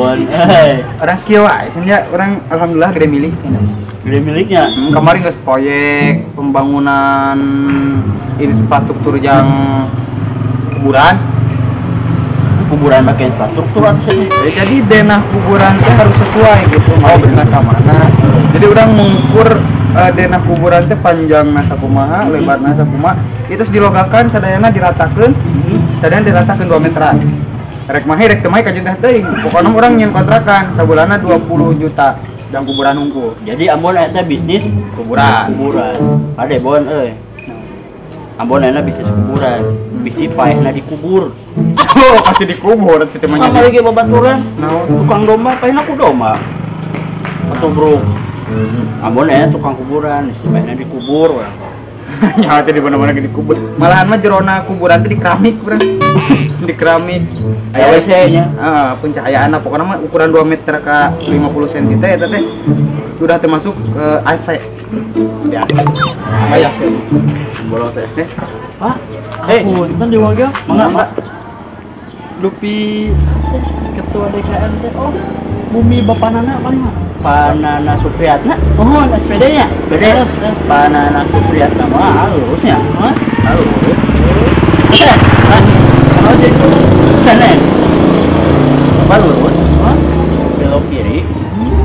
Bon. Orang kieu wae senja orang alhamdulillah gede milik. Gede miliknya. Kemarin geus proyek pembangunan infrastruktur yang kuburan Pakai infrastruktur atau sih? jadi denah kuburan teh harus sesuai gitu mau benar sama mana. Jadi orang mengukur denah kuburan teh panjang nasa kumaha, lebar nasa kumaha, itu dilogakan sadayana diratakeun, sadayana diratakeun 2 meteran. Rek mah rek teu mah ka jendeah teuing. Pokona urang nyeun kontrakan sabulanna 20 juta dan kuburan hungkul. Jadi Ambon eta bisnis Kuburan. Ade Bon euy. Ambon eta bisnis kuburan. Bisi paehna dikubur. Oh, pasti dikubur situ mah. Sama lagi babaturan. Naon? Tukang domba paehna ku domba. Atau bro. Ambon eta tukang kuburan, si paehna dikubur. Nyawa teh di mana-mana dikubur. Malahan mah jerona kuburan teh di keramik, Bro. Di keramik. Aya WC-nya. Pencahayaanna pokoknya mah ukuran 2 meter ka 50 cm teh eta teh udah termasuk AC. Ya. Kayak Bolot teh. Pak, punten di warga. Mangga. Dupi ketua DKM teh. Oh, bumi bapanana paling mah. Panana Supriyatna. Oh, SPD-nya. SPD. Panana Supriyatna mah halusnya. Hah? Halus. Kalau jadi Sana. Apa lurus? hah? Belok kiri.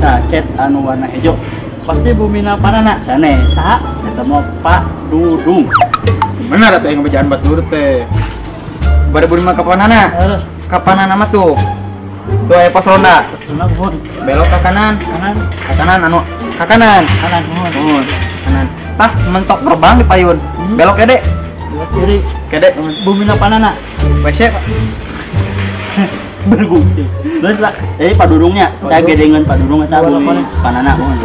Nah, cet anu warna hijau. Pasti bumi panana. Sana. Saha? Eta mah Pak Dudung. Benar atuh yang ngebajaan batur teh. Bari buri mah kapanana? Terus Kapanana mah tuh. Tuh aya pos ronda. senang mohon. Belok ke kanan, Kanan, ke kanan anu ke kanan. kanan mohon. Nuhun, kanan. Tah mentok gerbang di payun. Belok kede. Belok kiri. Kede nuhun. Bumi panana. WC Pak. Bergungsi. Terus lah, Pak Dudungnya, saya gedengan Pak Dudung eta Warna bumi kuning. panana mohon.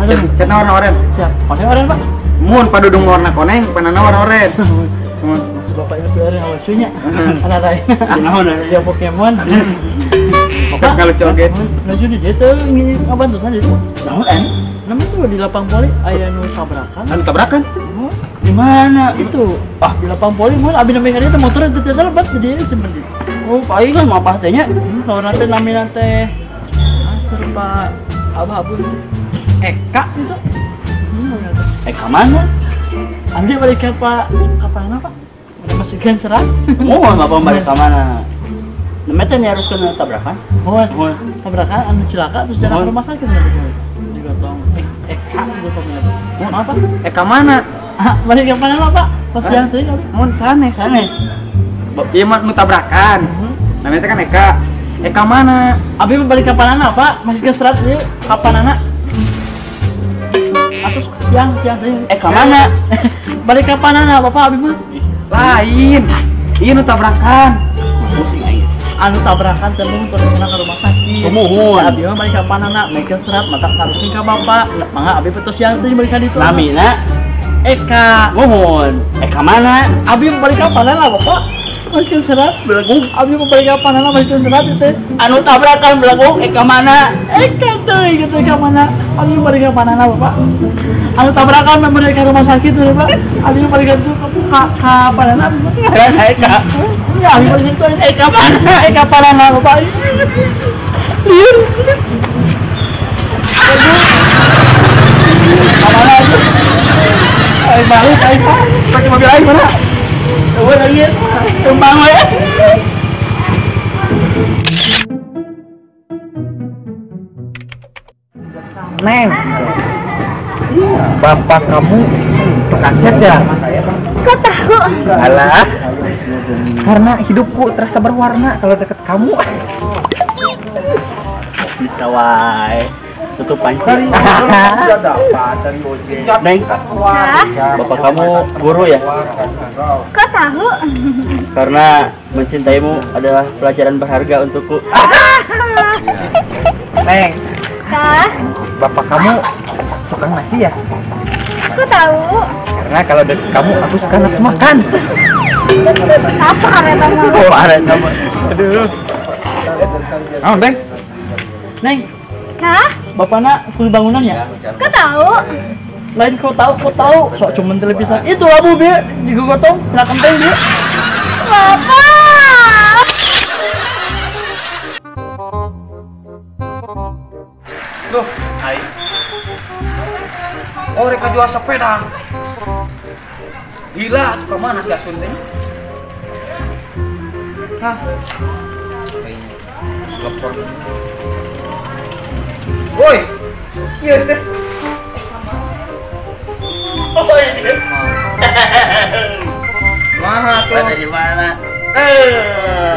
Aduh, Cetna warna oranye. siap. Pakai orang, Pak. Mun padudung warna koneng, panana warna oranye. Nuhun. Bapak Ibu saudara yang lucunya. Ada lain. Naon Dia Pokemon. Sok ngalucu oge. Lucu di dia tuh ngabantu sana itu. Naon Nama tuh di lapang poli aya nu tabrakan. Anu tabrakan? Oh, di mana? itu. Di lapang poli mah abi nami ngari teh motor itu teh salebat di dieu simpen di. Oh, Pak Igan mah apa tehnya? Lawan teh namina teh asur Pak Abah Abu Eka itu. Ka mana? Andi balik ke Pak kapana Pak? Ada masukan serat. Mohon Bapak balik ka mana? Nemete nya harus kena tabrakan. Mohon tabrakan anu cilaka terus jalan ke rumah sakit nggak bisa. Digotong Eka gitu Pak. Mohon apa? Ka mana? Balik ke mana Pak? Pas siang tadi kali. Mun sanes. Sana. Ieu mah nu tabrakan. Namanya teh kan Eka. Eka mana? Abi mau balik kapan Pak? Masih ke serat ini kapan anak? Atau siang tadi. Ka mana? Balik kapan anak Bapak Abi mah? Lain. Ieu nu tabrakan. Pusing aja. Anu tabrakan tembung terus ke rumah sakit. Sumuhun. Abi mah balik kapan anak? Naik ke serat mata tarusin ke Bapak. Mangga Abi betul siang tadi balik ka ditu. Namina Eka. mohon. Ka mana? Abi mau balik kapan anak Bapak? Masih ke serat. Belagung. Abi mau balik kapan anak? Masih ke serat itu. Anu tabrakan belagung. Ka mana? Eka tuh gitu ke mana? Abi mau balik kapan anak Bapak? Anu tabrakan memang ke rumah sakit tuh Pak. Abi mau balik ke kapan anak? Eka. Ya, Abi balik itu. Eka mana? Eka kapan anak Bapak? Liur. Kamana aja? Ayo balik, ayo pakai mobil aja mana? Coba lagi, kembang we. Neng. Bapak kamu tukang cat ya? Kok tahu? Alah. Karena hidupku terasa berwarna kalau deket kamu. Bisa wae. Tutup panci. Neng, Hah? bapak kamu guru ya? Kok tahu? Karena mencintaimu adalah pelajaran berharga untukku. Neng, Kah? bapak kamu tukang nasi ya? Kok tahu? Karena kalau deket kamu aku suka nafsu makan. Apa kareta mah? Oh, ada nama. Aduh. Oh, Neng. Neng, Kah? bapaknya full bangunan ya? Kok tahu? Lain kau tahu. Sok cuman televisi. Itu abu bi, juga gotong, tidak kenteng bi. Bapak! Oh, reka jual sepeda. Gila, tuh ke mana si Asun teh? Hah? Telepon. Woi. Iya, sih. Oh ini. Mana tuh? Ada di mana?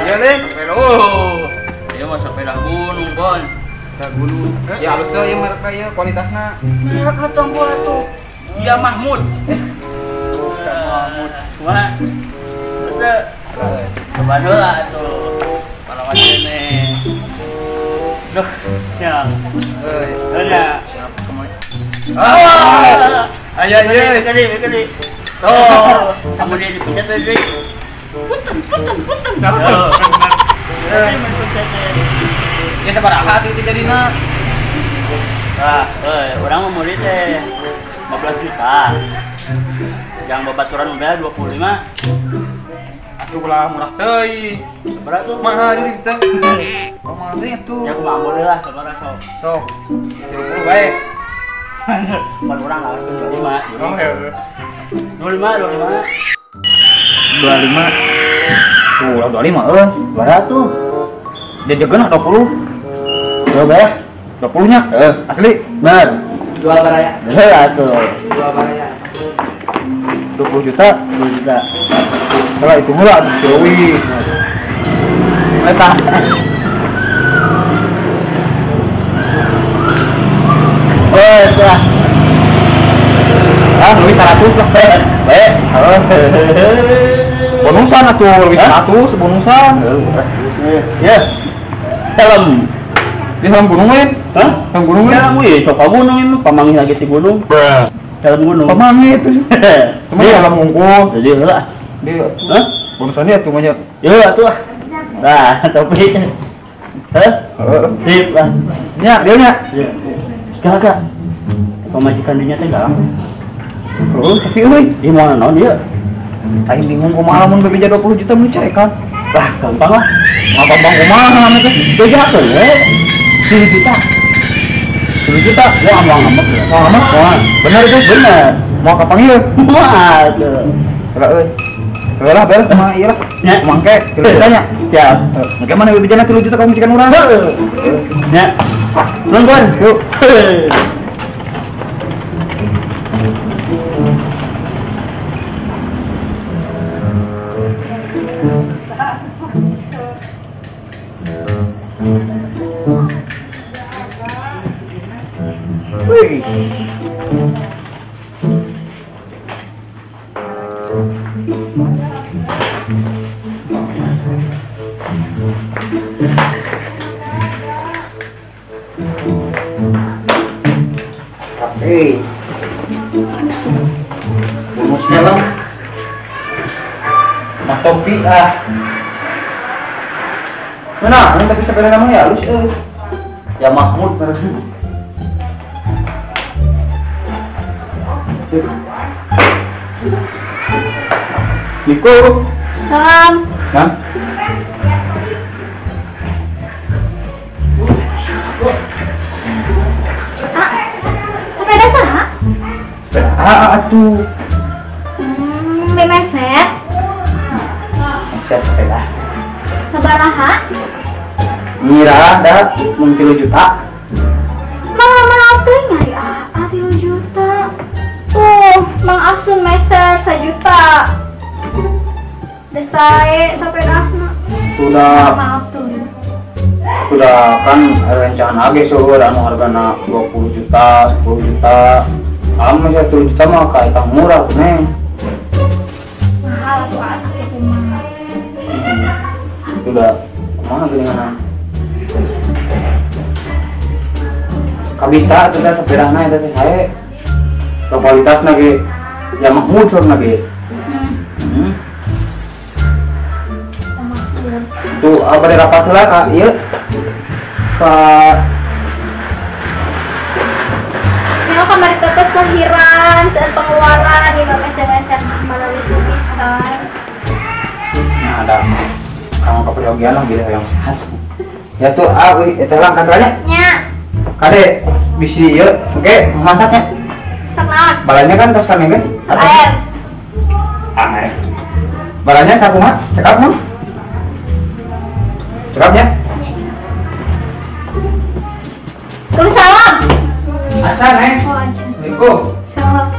Iya deh. Sepeda. Ini mah sepeda gunung, Bon. Udah gunung. Ya halus tuh ya mereka ya kualitasnya. Merek atau gua tuh. Ya Mahmud. Mahmud. Wah. Terus deh. Coba dulu lah tuh. Kalau macam ini. Duh, ya. Ada. Ayo ayo. Kali. Oh, kamu dia dipencet tadi. Punten. Ya sabaraha tuh jadina. Nah, orang mau murid teh 15 juta. Yang babaturan mobil 25. Atuh ulah murah teuing. Berapa tuh? Mahal ini teh. Oh, mahal teh atuh. Ya aku mau lah, sabar sok. Sok. 30 bae. Kalau orang harus 25. Oh, ya. 25. 25. Tuh, ulah 25 euy. Berapa tuh? Dia jageuna 20. Coba ya. 20 nya. Asli. Benar. Jual baraya. Benar tuh. Jual baraya. 20 juta. 20 juta. Kalau itu murah atuh Dewi. Eta. Wes lah. Ah, lebih 100 lah. Baik. Bonusan atuh, lebih 100 bonusan. Ya. Helm. Di dalam gunung lain. Hah? Dalam gunung Ya, lain. wih, sok ka gunung ini pamangih lagi di gunung. Dalam gunung. Pamangi itu sih. Cuma Iya. dalam ngungkul. Jadi lah. Dia Hah? bonusannya tuh banyak. Yo atuh. Nah, tapi hah? Sip lah. Nya, dia nya. Ya. Gak. Pemajikan dia teh galang. Oh, tapi euy, Di mana naon dia? aing bingung kumaha mun bebeja 20 juta mun cerekan. Lah, gampang lah. Ngapa bang kumaha namanya teh? Beja tuh, 10 juta. 10 juta. Wah, amat. Wah, amat. Wah, Bener itu? bener. Mau kapanggil? Wah, tuh. Lah euy. Euy lah, beres mah ieu lah. Ya. Mangke 3 jutanya. Siap. Bagaimana bebejana 3 juta kamu majikan urang? Ya. Nonton. Yuk. Wih. Oke. Bonusnya lah. Nah, topi ah. Mana? Ini tapi sepeda namanya halus Ya Mahmud terus. Niko. Salam. Hah? Sepeda saha? Atuh. Bemeset. Siap sepeda. Sabaraha? Mira ada mun 3 juta. Mahal-mahal teh ngari 3 juta. Tuh, Mang Asun meser 1 juta. Desae sepedana. Maaf tuh. Sudah kan rencana age suruh anu hargana 20 juta, 10 juta. Alam 1 juta mah ka eta murah neng. Mahal tuh asa kumaha. Sudah mana geningan. Kabita teh sepedana eta teh hae. Kualitasna ge ya Mahmud sorna ge. Tuh apa ada rapat lah kak, iya kak. Saya kamar tetes lahiran, saat pengeluaran, di meser-meser melalui tulisan. Nah ada kamu keperluan lah biasa yang sehat. Ya tuh itu lah katanya. Nya, Kade bisi iya, oke masaknya. sak Anak. Balanya kan tos kan kan? Air. Aneh. Balanya sakumaha? Cekap mah? Cekapnya? Waalaikumsalam. Acan, Neng. Oh, aja. Assalamualaikum. Salam.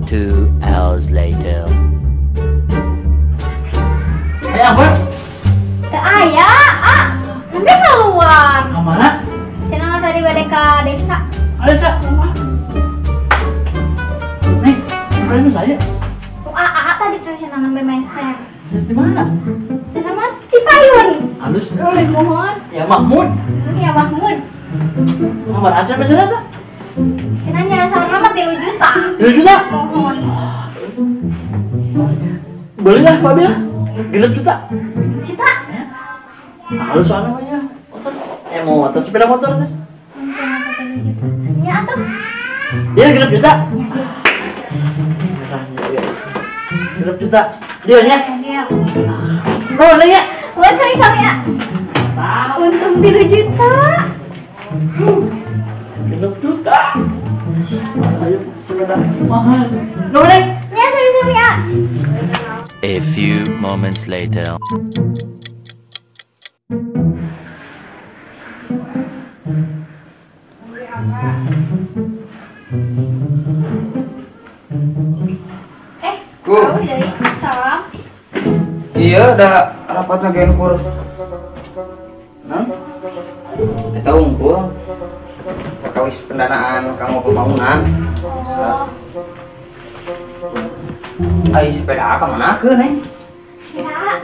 2 hours later. Ayo apa? Teu aya, nanti keluar. Kemana? Cenah mah tadi bade ka desa. Ada sa. Nih, sebenarnya saya. Oh, tadi teh cenah nang meser. Di mana? Cenah mah di payun. Halus. Mohon. Ya Mahmud. Ya Mahmud. Nomor aja misalnya tuh. Cenah nya saurna mah 3 juta. 3 juta. Mohon. Boleh lah, Pak Bil. 3 juta. Juta. Halus soalnya namanya. Motor. Mau motor sepeda motor tuh. Cenah teh 3 juta. Ya atuh. Dia 3 juta. 3 juta. Dia nya. Ya. Oh, nanya. Buat sami-sami ya. Untung 3 juta. 3 juta. Ayo sepeda mahal. Nomor nih. Ya sami-sami ya. A few moments later. Ku. Deui. Salam. Iya, udah rapat ngageun kur. Nah, kita unggul. Pakawis pendanaan kamu pembangunan. Ai sepeda ka mana ke, Neng? Ya.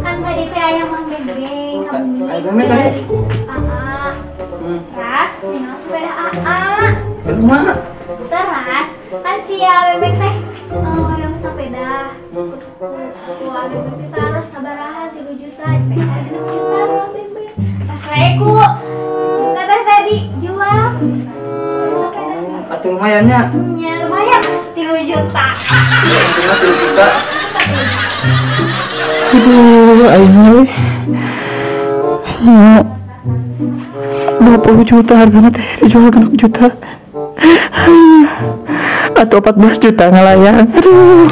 Kan tadi teh aya Mang Bebeng, kami. Aya Bebeng tadi? Teras, tinggal sepeda Ke rumah. Teras, kan si Bebek teh yang sepeda. Wah, Bebek teh taruh sabaraha 3 juta, dipesa 6 juta Mang Bebek. Tas reku. Teteh tadi jual. Sepeda. Atuh lumayannya. Ya lumayan, 3 juta. Cuma 3 juta. Aduh, ayo. 20 juta harganya teh dijual 6 juta. Atau 14 juta ngelayan. Aduh.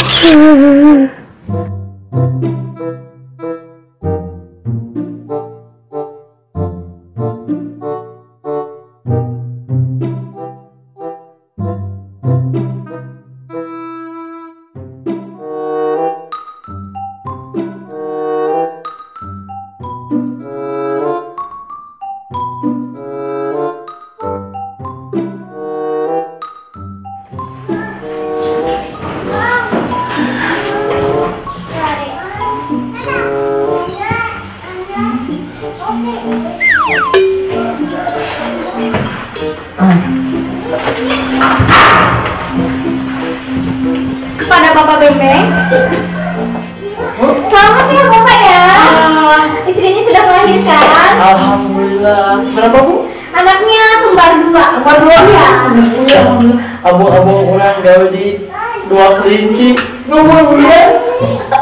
Kepada Bapak Bebek. Selamat ya Bapak ya. Istrinya sudah melahirkan. Alhamdulillah. Berapa, Bu? Anaknya kembar 2. Kembar 2? Iya. Ya. Abang-abang orang gawe di 2 kelinci. Mudah-mudahan.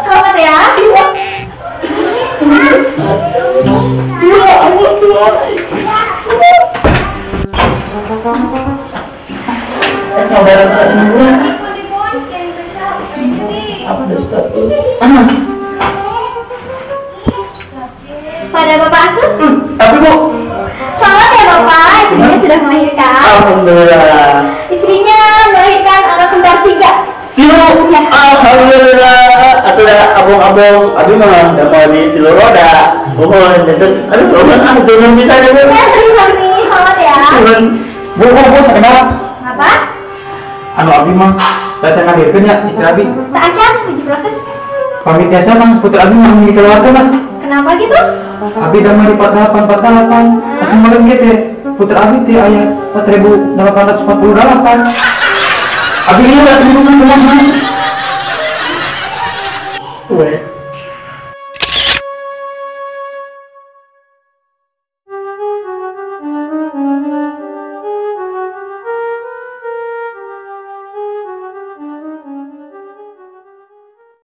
Selamat ya. Apa status? Pada Bapak Asun. Tapi Bu, Selamat ya Bapak, istrinya sudah melahirkan. alhamdulillah. Istrinya melahirkan anak kembar 3. Tilu, alhamdulillah. Atau dah abang-abang, abi mah udah mau di tilu roda. Mohon, jadi, aduh, jangan bisa deh Bu. Ya sami-sami, selamat ya. Cuman, Bu, sakit Apa? Anu abi mah baca ngahirkeun ya istri abi. Tak acan, uji proses. Pamit biasa mah putri abi mah memiliki keluarga mah. Kenapa gitu? Abi damai di 4848. Aku kemarin gitu. Putri abi teh aya 4848. Abi lihat 4900. Weh,